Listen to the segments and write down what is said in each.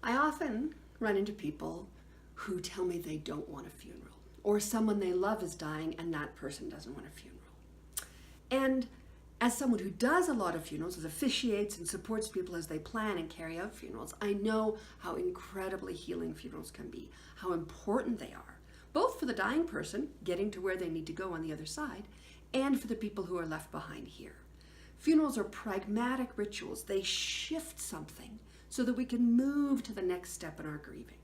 I often run into people who tell me they don't want a funeral, or someone they love is dying and that person doesn't want a funeral. And as someone who does a lot of funerals, as officiates and supports people as they plan and carry out funerals, I know how incredibly healing funerals can be, how important they are, both for the dying person getting to where they need to go on the other side, and for the people who are left behind here. Funerals are pragmatic rituals. They shift something so that we can move to the next step in our grieving.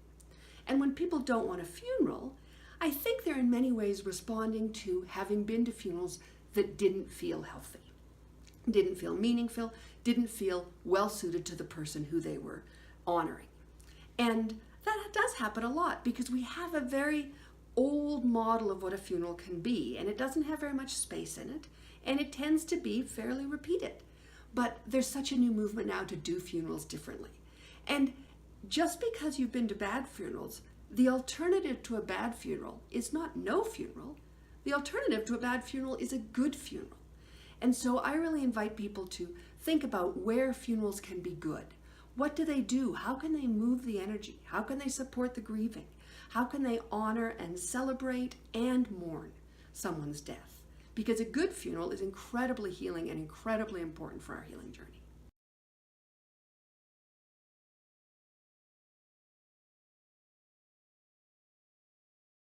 And when people don't want a funeral, I think they're in many ways responding to having been to funerals that didn't feel healthy, didn't feel meaningful, didn't feel well suited to the person who they were honoring. And that does happen a lot because we have a very old model of what a funeral can be, and it doesn't have very much space in it, and it tends to be fairly repeated. But there's such a new movement now to do funerals differently. And just because you've been to bad funerals, the alternative to a bad funeral is not no funeral. The alternative to a bad funeral is a good funeral. And so I really invite people to think about where funerals can be good. What do they do? How can they move the energy? How can they support the grieving? How can they honor and celebrate and mourn someone's death? Because a good funeral is incredibly healing and incredibly important for our healing journey.